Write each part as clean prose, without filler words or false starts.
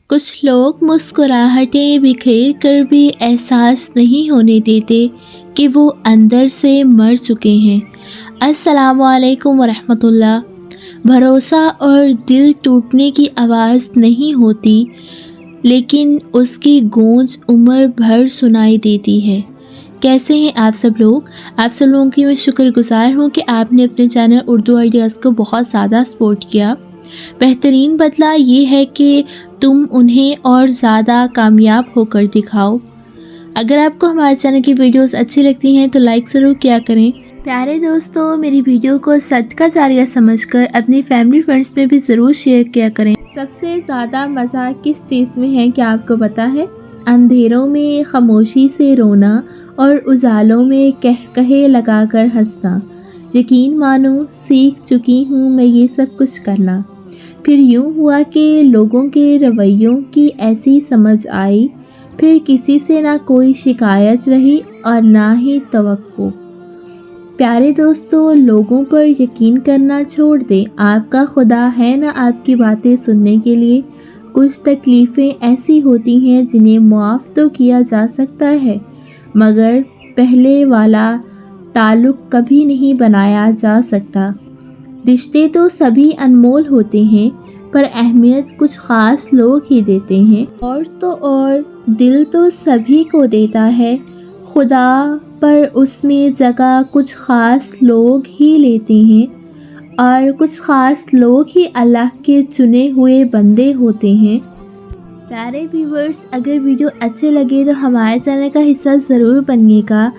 کچھ لوگ مسکراہٹیں بکھیر کر بھی احساس نہیں ہونے دیتے کہ وہ اندر سے مر چکے ہیں۔ السلام علیکم ورحمۃ اللہ۔ بھروسہ اور دل ٹوٹنے کی آواز نہیں ہوتی، لیکن اس کی گونج عمر بھر سنائی دیتی ہے۔ کیسے ہیں آپ سب لوگ؟ آپ سب لوگوں کی میں شکر گزار ہوں کہ آپ نے اپنے چینل اردو آئیڈیاز کو بہت زیادہ سپورٹ کیا۔ بہترین بدلہ یہ ہے کہ تم انہیں اور زیادہ کامیاب ہو کر دکھاؤ۔ اگر آپ کو ہمارے چینل کی ویڈیوز اچھی لگتی ہیں تو لائک ضرور کیا کریں۔ پیارے دوستو، میری ویڈیو کو صدقہ جاریہ سمجھ کر اپنی فیملی فرینڈز میں بھی ضرور شیئر کیا کریں۔ سب سے زیادہ مزہ کس چیز میں ہے کیا آپ کو پتہ ہے؟ اندھیروں میں خاموشی سے رونا اور اجالوں میں کہے لگا کر ہنسنا۔ یقین مانو سیکھ چکی ہوں میں یہ سب کچھ کرنا۔ پھر یوں ہوا کہ لوگوں کے رویوں کی ایسی سمجھ آئی، پھر کسی سے نہ کوئی شکایت رہی اور نہ ہی توقع۔ پیارے دوستو، لوگوں پر یقین کرنا چھوڑ دیں۔ آپ کا خدا ہے نہ آپ کی باتیں سننے کے لیے۔ کچھ تکلیفیں ایسی ہوتی ہیں جنہیں معاف تو کیا جا سکتا ہے، مگر پہلے والا تعلق کبھی نہیں بنایا جا سکتا۔ رشتے تو سبھی انمول ہوتے ہیں، پر اہمیت کچھ خاص لوگ ہی دیتے ہیں۔ اور دل تو سبھی کو دیتا ہے، خدا پر اس میں جگہ کچھ خاص لوگ ہی لیتے ہیں، اور کچھ خاص لوگ ہی اللہ کے چنے ہوئے بندے ہوتے ہیں۔ پیارے ویورز، اگر ویڈیو اچھے لگے تو ہمارے چینل کا حصہ ضرور بنیے گا۔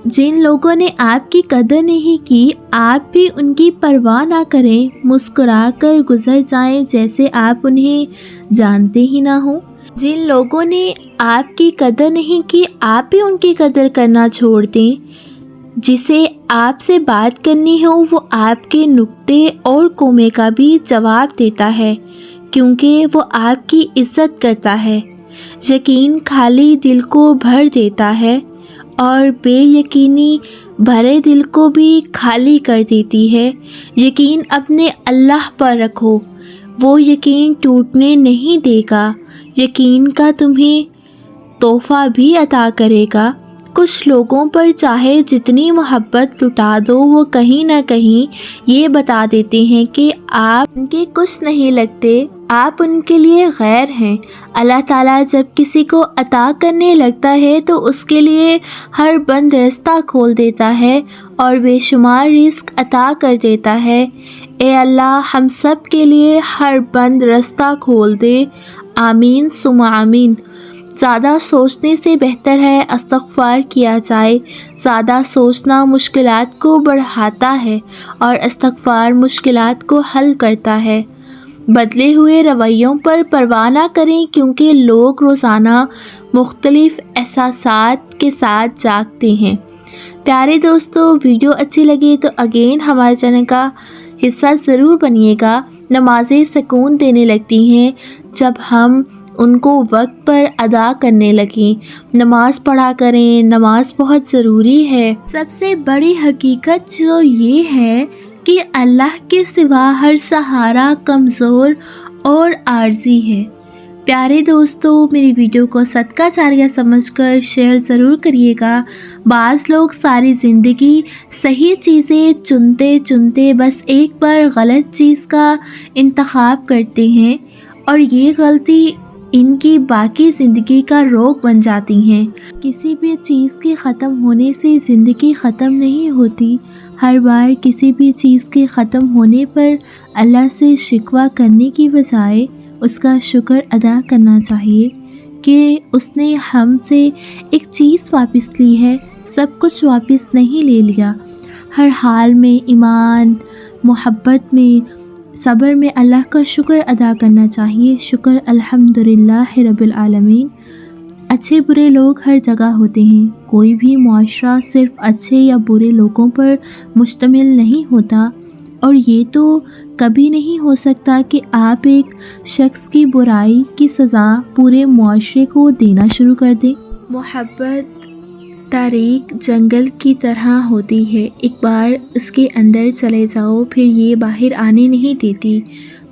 جن لوگوں نے آپ کی قدر نہیں کی، آپ بھی ان کی پرواہ نہ کریں، مسکرا کر گزر جائیں جیسے آپ انہیں جانتے ہی نہ ہوں۔ جن لوگوں نے آپ کی قدر نہیں کی، آپ بھی ان کی قدر کرنا چھوڑ دیں۔ جسے آپ سے بات کرنی ہو وہ آپ کے نکتے اور کومے کا بھی جواب دیتا ہے، کیونکہ وہ آپ کی عزت کرتا ہے۔ یقین خالی دل کو بھر دیتا ہے، اور بے یقینی بھرے دل کو بھی خالی کر دیتی ہے۔ یقین اپنے اللہ پر رکھو، وہ یقین ٹوٹنے نہیں دے گا، یقین کا تمہیں تحفہ بھی عطا کرے گا۔ کچھ لوگوں پر چاہے جتنی محبت لٹا دو، وہ کہیں نہ کہیں یہ بتا دیتے ہیں کہ آپ ان کے کچھ نہیں لگتے، آپ ان کے لیے غیر ہیں۔ اللہ تعالیٰ جب کسی کو عطا کرنے لگتا ہے تو اس کے لیے ہر بند رستہ کھول دیتا ہے اور بے شمار رزق عطا کر دیتا ہے۔ اے اللہ، ہم سب کے لیے ہر بند رستہ کھول دے، آمین ثم آمین۔ زیادہ سوچنے سے بہتر ہے استغفار کیا جائے۔ زیادہ سوچنا مشکلات کو بڑھاتا ہے اور استغفار مشکلات کو حل کرتا ہے۔ بدلے ہوئے رویوں پر پرواہ نہ کریں، کیونکہ لوگ روزانہ مختلف احساسات کے ساتھ جاگتے ہیں۔ پیارے دوستو، ویڈیو اچھی لگی تو اگین ہمارے چینل کا حصہ ضرور بنیے گا۔ نمازیں سکون دینے لگتی ہیں جب ہم ان کو وقت پر ادا کرنے لگیں۔ نماز پڑھا کریں، نماز بہت ضروری ہے۔ سب سے بڑی حقیقت جو یہ ہے کہ اللہ کے سوا ہر سہارا کمزور اور عارضی ہے۔ پیارے دوستو، میری ویڈیو کو صدقہ جاریہ سمجھ کر شیئر ضرور کریے گا۔ بعض لوگ ساری زندگی صحیح چیزیں چنتے چنتے بس ایک بار غلط چیز کا انتخاب کرتے ہیں، اور یہ غلطی ان کی باقی زندگی کا روگ بن جاتی ہیں۔ کسی بھی چیز کے ختم ہونے سے زندگی ختم نہیں ہوتی۔ ہر بار کسی بھی چیز کے ختم ہونے پر اللہ سے شکوہ کرنے کی بجائے اس کا شکر ادا کرنا چاہیے کہ اس نے ہم سے ایک چیز واپس لی ہے، سب کچھ واپس نہیں لے لیا۔ ہر حال میں ایمان، محبت میں، صبر میں اللہ کا شکر ادا کرنا چاہیے۔ شکر الحمدللہ رب العالمین۔ اچھے برے لوگ ہر جگہ ہوتے ہیں۔ کوئی بھی معاشرہ صرف اچھے یا برے لوگوں پر مشتمل نہیں ہوتا، اور یہ تو کبھی نہیں ہو سکتا کہ آپ ایک شخص کی برائی کی سزا پورے معاشرے کو دینا شروع کر دیں۔ محبت تاریک جنگل کی طرح ہوتی ہے، ایک بار اس کے اندر چلے جاؤ پھر یہ باہر آنے نہیں دیتی۔